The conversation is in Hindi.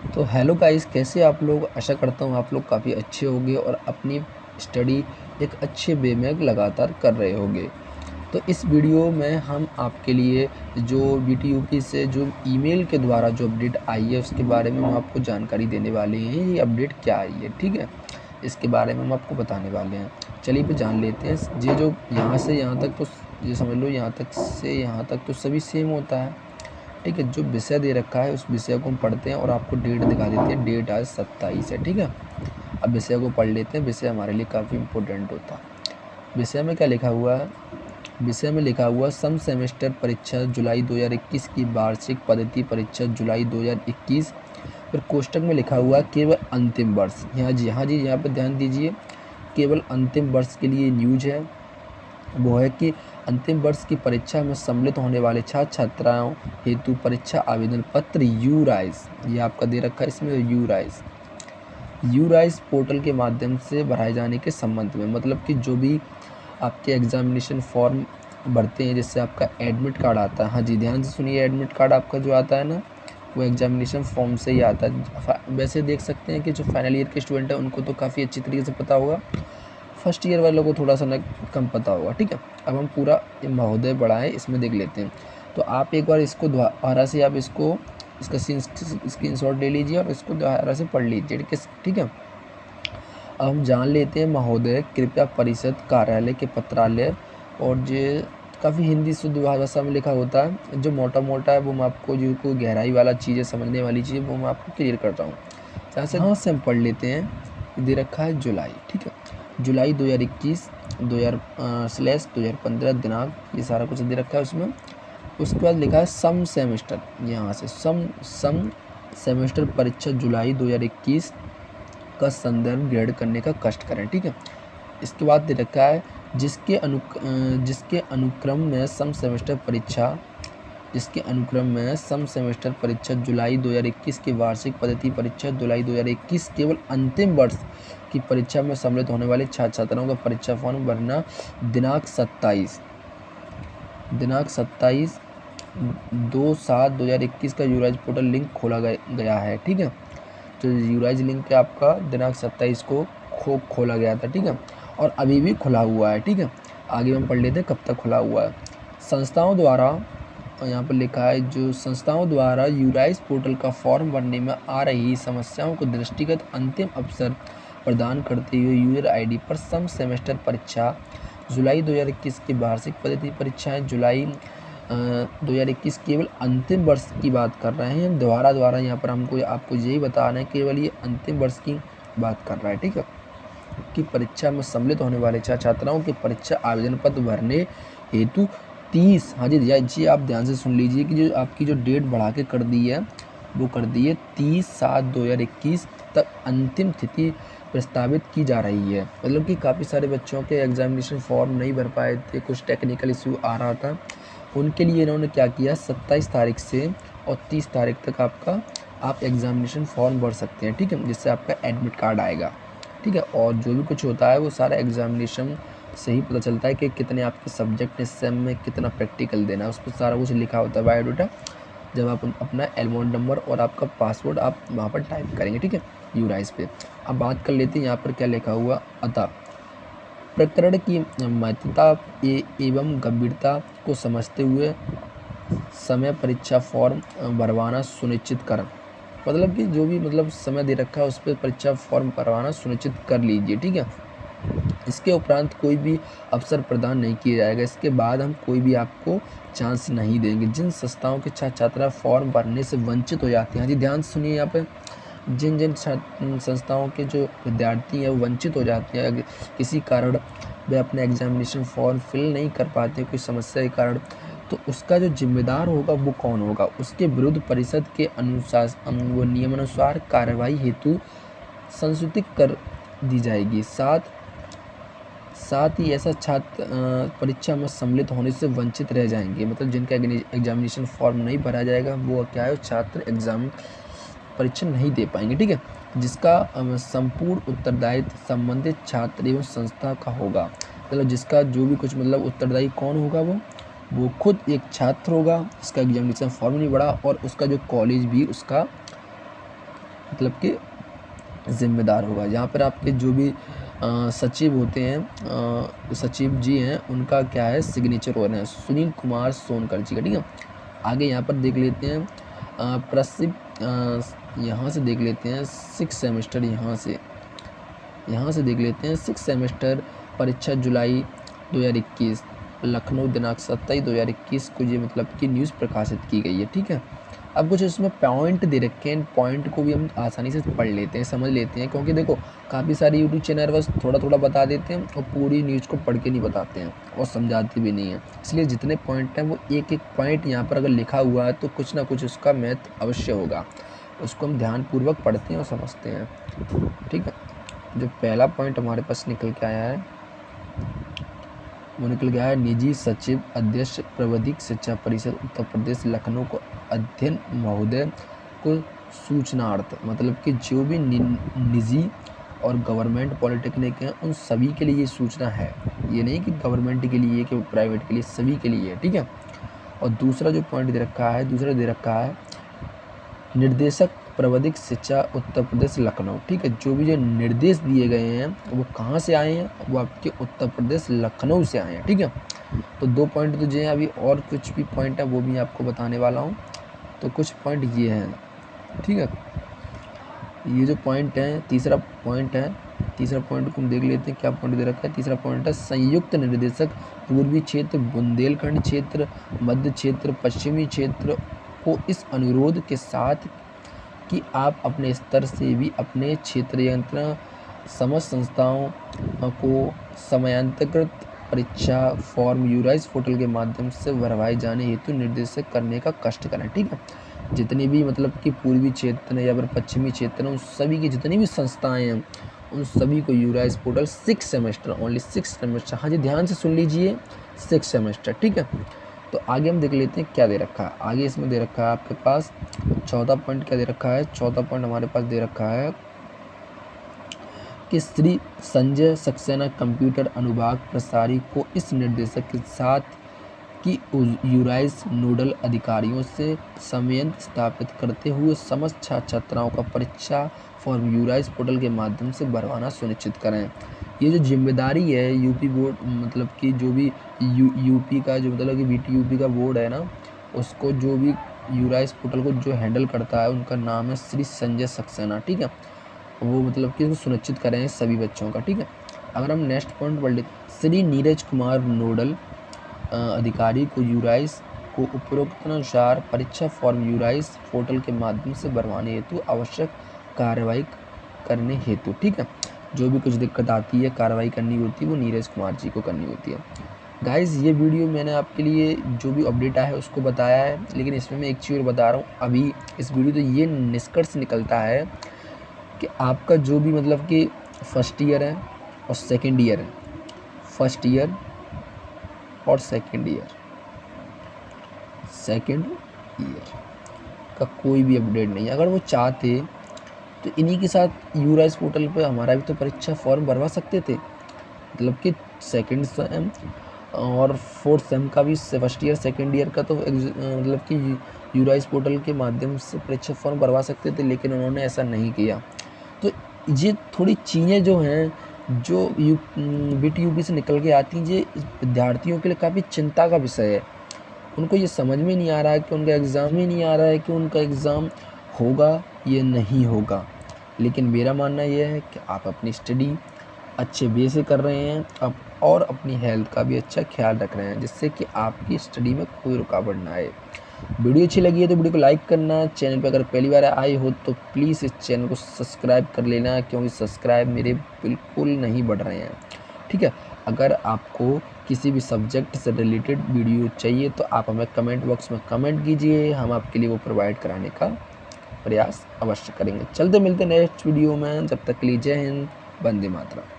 तो हेलो गाइस, कैसे आप लोग। आशा करता हूँ आप लोग काफ़ी अच्छे होंगे और अपनी स्टडी एक अच्छे वे में लगातार कर रहे होंगे। तो इस वीडियो में हम आपके लिए जो बीटीयूपी से जो ईमेल के द्वारा जो अपडेट आई है उसके बारे में हम आपको जानकारी देने वाले हैं। ये अपडेट क्या आई है, ठीक है, इसके बारे में हम आपको बताने वाले हैं। चलिए फिर जान लेते हैं। ये जो यहाँ से यहाँ तक, तो ये समझ लो यहाँ तक से यहाँ तक तो सभी सेम होता है, ठीक है। जो विषय दे रखा है उस विषय को हम पढ़ते हैं और आपको डेट दिखा देते हैं। डेट आज 27 है, ठीक है। अब विषय को पढ़ लेते हैं। विषय हमारे लिए काफ़ी इम्पोर्टेंट होता है। विषय में क्या लिखा हुआ है? विषय में लिखा हुआ सम सेमेस्टर परीक्षा जुलाई 2021 की वार्षिक पद्धति परीक्षा जुलाई 2021। फिर कोष्टक में लिखा हुआ केवल अंतिम वर्ष। हाँ जी, यहाँ पर ध्यान दीजिए। केवल अंतिम वर्ष के लिए न्यूज है, वो है कि अंतिम वर्ष की परीक्षा में सम्मिलित होने वाले छात्र छात्राओं हेतु परीक्षा आवेदन पत्र यूराइज, ये आपका दे रखा है इसमें यूराइज पोर्टल के माध्यम से भराए जाने के संबंध में। मतलब कि जो भी आपके एग्जामिनेशन फॉर्म भरते हैं, जिससे आपका एडमिट कार्ड आता है। हाँ जी, ध्यान से सुनिए। एडमिट कार्ड आपका जो आता है ना, वो एग्जामिनेशन फॉर्म से ही आता है। वैसे देख सकते हैं कि जो फाइनल ईयर के स्टूडेंट हैं उनको तो काफ़ी अच्छी तरीके से पता होगा, फर्स्ट ईयर वालों को थोड़ा सा ना कम पता होगा, ठीक है। अब हम पूरा महोदय बढ़ाएँ इसमें देख लेते हैं। तो आप एक बार इसको दोबारा से आप इसको इसका स्क्रीनशॉट ले लीजिए और इसको दोबारा से पढ़ लीजिए, ठीक है। अब हम जान लेते हैं महोदय कृपया परिषद कार्यालय के पत्रालय, और ये काफ़ी हिंदी शुद्ध भाषा में लिखा होता है। जो मोटा मोटा है वो मैं आपको, जो कोई गहराई वाला चीज़ें समझने वाली चीज़ वो मैं आपको क्लियर करता हूँ। जहाँ से हम पढ़ लेते हैं। दे रखा है जुलाई, ठीक है। जुलाई 2021 2015 दिनांक, ये सारा कुछ दे रखा है उसमें। उसके बाद लिखा है सम सेमेस्टर, यहाँ से सम सेमेस्टर परीक्षा जुलाई 2021 का संदर्भ ग्रहण करने का कष्ट करें, ठीक है। इसके बाद दे रखा है जिसके अनुक्रम में सम सेमेस्टर परीक्षा जुलाई 2021 की वार्षिक पद्धति परीक्षा जुलाई 2021 केवल अंतिम वर्ष की परीक्षा में सम्मिलित होने वाले छात्र छात्राओं का परीक्षा फॉर्म भरना दिनांक 27/2/2021 का यूराइज पोर्टल लिंक खोला गया है, ठीक है। तो यूराइज लिंक आपका दिनांक 27 को खोला गया था, ठीक है, और अभी भी खुला हुआ है, ठीक है। आगे हम पढ़ लेते हैं कब तक खुला हुआ है। संस्थाओं द्वारा, यहाँ पर लिखा है, जो संस्थाओं द्वारा यूराइज पोर्टल का फॉर्म भरने में आ रही समस्याओं को दृष्टिगत अंतिम अवसर प्रदान करते हुए यूजर आईडी पर सम सेमेस्टर परीक्षा जुलाई 2021 की वार्षिक पद्धति परीक्षाएं जुलाई 2021 केवल अंतिम वर्ष की बात कर रहे हैं। दोबारा यहाँ पर आपको यही बता रहे हैं, केवल ये अंतिम वर्ष की बात कर रहा है, ठीक है, कि परीक्षा में सम्मिलित होने वाले छात्राओं के परीक्षा आवेदन पत्र भरने हेतु 30, हाँ जी आप ध्यान से सुन लीजिए कि जो आपकी जो डेट बढ़ा के कर दी है वो कर दी है 30/7/2021 तक अंतिम तिथि प्रस्तावित की जा रही है। मतलब कि काफ़ी सारे बच्चों के एग्जामिनेशन फॉर्म नहीं भर पाए थे, कुछ टेक्निकल इशू आ रहा था, उनके लिए इन्होंने क्या किया, 27 तारीख से और 30 तारीख तक आप एग्जामिनेशन फॉर्म भर सकते हैं, ठीक है, जिससे आपका एडमिट कार्ड आएगा, ठीक है। और जो भी कुछ होता है वो सारा एग्जामिनेशन से ही पता चलता है कि कितने आपके सब्जेक्ट इस सेम में कितना प्रैक्टिकल देना है, उस पर सारा कुछ लिखा होता है बायोडाटा। जब आप अपना एलमोन नंबर और आपका पासवर्ड आप वहाँ पर टाइप करेंगे, ठीक है, यूराइज पे। अब बात कर लेते हैं यहाँ पर क्या लिखा हुआ। अतः प्रकरण की महत्वता एवं गंभीरता को समझते हुए समय परीक्षा फॉर्म भरवाना सुनिश्चित कर, मतलब कि जो भी समय दे रखा है उस पर परीक्षा फॉर्म भरवाना सुनिश्चित कर लीजिए, ठीक है। इसके उपरांत कोई भी अवसर प्रदान नहीं किया जाएगा। इसके बाद हम कोई भी आपको चांस नहीं देंगे। जिन संस्थाओं के छात्र छात्रा फॉर्म भरने से वंचित हो जाते हैं, जी ध्यान सुनिए, यहाँ पे जिन संस्थाओं के जो विद्यार्थी हैं वो वंचित हो जाते हैं, अगर किसी कारण वे अपने एग्जामिनेशन फॉर्म फिल नहीं कर पाते कोई समस्या के कारण, तो उसका जो जिम्मेदार होगा वो कौन होगा, उसके विरुद्ध परिषद के अनुसार वो नियमानुसार कार्रवाई हेतु संसूचित कर दी जाएगी। साथ ही ऐसा छात्र परीक्षा में सम्मिलित होने से वंचित रह जाएंगे। मतलब जिनका एग्जामिनेशन फॉर्म नहीं भरा जाएगा वो क्या है, छात्र एग्जाम परीक्षा नहीं दे पाएंगे, ठीक है, जिसका संपूर्ण उत्तरदायित्व संबंधित छात्र एवं संस्था का होगा। मतलब जिसका जो भी कुछ उत्तरदायी कौन होगा, वो खुद एक छात्र होगा, इसका एग्जामिनेशन फॉर्म नहीं भरा, और उसका जो कॉलेज भी उसका मतलब कि जिम्मेदार होगा। यहाँ पर आपके जो भी सचिव होते हैं, सचिव जी हैं, उनका क्या है सिग्नेचर हो रहा है सुनील कुमार सोनकर जी का, ठीक है। आगे यहाँ पर देख लेते हैं यहाँ से देख लेते हैं 6 सेमेस्टर, यहाँ से देख लेते हैं 6 सेमेस्टर परीक्षा जुलाई 2021, लखनऊ दिनांक 27/2021 को ये मतलब कि न्यूज़ प्रकाशित की गई है, ठीक है। अब कुछ इसमें पॉइंट दे रखे हैं, इन पॉइंट को भी हम आसानी से पढ़ लेते हैं, समझ लेते हैं, क्योंकि देखो काफ़ी सारे यूट्यूब चैनल बस थोड़ा थोड़ा बता देते हैं और पूरी न्यूज़ को पढ़ के नहीं बताते हैं और समझाते भी नहीं हैं। इसलिए जितने पॉइंट हैं वो एक एक पॉइंट यहाँ पर अगर लिखा हुआ है तो कुछ ना कुछ उसका महत्व अवश्य होगा, उसको हम ध्यानपूर्वक पढ़ते हैं और समझते हैं, ठीक है। जो पहला पॉइंट हमारे पास निकल के आया है वो निकल गया है निजी सचिव अध्यक्ष प्रबंधिक शिक्षा परिषद उत्तर प्रदेश लखनऊ को अध्ययन महोदय को सूचनार्थ, मतलब कि जो भी निजी और गवर्नमेंट पॉलिटेक्निक हैं उन सभी के लिए ये सूचना है, ये नहीं कि गवर्नमेंट के लिए कि प्राइवेट के लिए, सभी के लिए, ठीक है। और दूसरा जो पॉइंट दे रखा है, दूसरा दे रखा है निर्देशक प्रबंधिक शिक्षा उत्तर प्रदेश लखनऊ, ठीक है। जो भी जो निर्देश दिए गए हैं वो कहाँ से आए हैं, वो आपके उत्तर प्रदेश लखनऊ से आए हैं, ठीक है। तो 2 पॉइंट तो जो हैं, अभी और कुछ भी पॉइंट है वो भी आपको बताने वाला हूँ। तो कुछ पॉइंट ये हैं, ठीक है। ये जो पॉइंट है, तीसरा पॉइंट को हम देख लेते हैं क्या पॉइंट दे रखा है। तीसरा पॉइंट है संयुक्त निर्देशक पूर्वी क्षेत्र, बुंदेलखंड क्षेत्र, मध्य क्षेत्र, पश्चिमी क्षेत्र को इस अनुरोध के साथ कि आप अपने स्तर से भी अपने क्षेत्र समस्त संस्थाओं को समयांतकृत परीक्षा फॉर्म यूराइज पोर्टल के माध्यम से भरवाए जाने हेतु निर्देशित करने का कष्ट करें, ठीक है। जितनी भी मतलब कि पूर्वी क्षेत्र या फिर पश्चिमी क्षेत्र उन सभी की जितनी भी संस्थाएं हैं उन सभी को यूराइज पोर्टल 6 सेमेस्टर, ओनली 6 सेमेस्टर, हाँ जी ध्यान से सुन लीजिए, 6 सेमेस्टर, ठीक है। तो आगे हम देख लेते हैं क्या दे रखा है। आगे इसमें दे रखा है आपके पास चौथा पॉइंट क्या दे रखा है। चौथा पॉइंट हमारे पास दे रखा है कि श्री संजय सक्सेना कंप्यूटर अनुभाग प्रसारी को इस निर्देशक के साथ कि यूराइज नोडल अधिकारियों से समन्वय स्थापित करते हुए समस्त छात्र छात्राओं का परीक्षा फॉर्म यूराइज पोर्टल के माध्यम से भरवाना सुनिश्चित करें। ये जो जिम्मेदारी है यूपी बोर्ड, मतलब कि जो भी यूपी का जो मतलब कि बीटीयूपी का बोर्ड है ना, उसको जो भी यूराइज पोर्टल को जो हैंडल करता है उनका नाम है श्री संजय सक्सेना, ठीक है। वो मतलब कि सुनिश्चित करें सभी बच्चों का, ठीक है। अगर हम नेक्स्ट पॉइंट पढ़ लेते, श्री नीरज कुमार नोडल अधिकारी को यूराइज को उपरोक्तानुसार परीक्षा फॉर्म यूराइज पोर्टल के माध्यम से भरवाने हेतु आवश्यक कार्रवाई करने हेतु, ठीक है। जो भी कुछ दिक्कत आती है कार्रवाई करनी होती है वो नीरज कुमार जी को करनी होती है। गाइज़ ये वीडियो मैंने आपके लिए जो भी अपडेट आया है उसको बताया है, लेकिन इसमें मैं एक चीज़ और बता रहा हूँ अभी इस वीडियो तो ये निष्कर्ष निकलता है कि आपका जो भी मतलब कि फर्स्ट ईयर है और सेकेंड ईयर है, फर्स्ट ईयर और सेकेंड ईयर का कोई भी अपडेट नहीं है। अगर वो चाहते तो इन्हीं के साथ यूराइज पोर्टल पे हमारा भी तो परीक्षा फॉर्म भरवा सकते थे, मतलब कि सेकेंड सेम और फोर्थ सेम का भी, फर्स्ट ईयर सेकेंड ईयर का तो मतलब कि यूराइज पोर्टल के माध्यम से परीक्षा फॉर्म भरवा सकते थे, लेकिन उन्होंने ऐसा नहीं किया। तो ये थोड़ी चीज़ें जो हैं जो बीटीयूपी से निकल के आती हैं, ये विद्यार्थियों के लिए काफ़ी चिंता का विषय है। उनको ये समझ में नहीं आ रहा है कि उनका एग्ज़ाम ही नहीं आ रहा है कि उनका एग्ज़ाम होगा या नहीं होगा। लेकिन मेरा मानना यह है कि आप अपनी स्टडी अच्छे वे से कर रहे हैं आप और अपनी हेल्थ का भी अच्छा ख्याल रख रहे हैं, जिससे कि आपकी स्टडी में कोई रुकावट ना आए। वीडियो अच्छी लगी है तो वीडियो को लाइक करना, चैनल पर अगर पहली बार आए हो तो प्लीज़ इस चैनल को सब्सक्राइब कर लेना, क्योंकि सब्सक्राइब मेरे बिल्कुल नहीं बढ़ रहे हैं, ठीक है। अगर आपको किसी भी सब्जेक्ट से रिलेटेड वीडियो चाहिए तो आप हमें कमेंट बॉक्स में कमेंट कीजिए, हम आपके लिए वो प्रोवाइड कराने का प्रयास अवश्य करेंगे। चलते मिलते नेक्स्ट वीडियो में, जब तक के लिए जय हिंद, वंदे मातरम।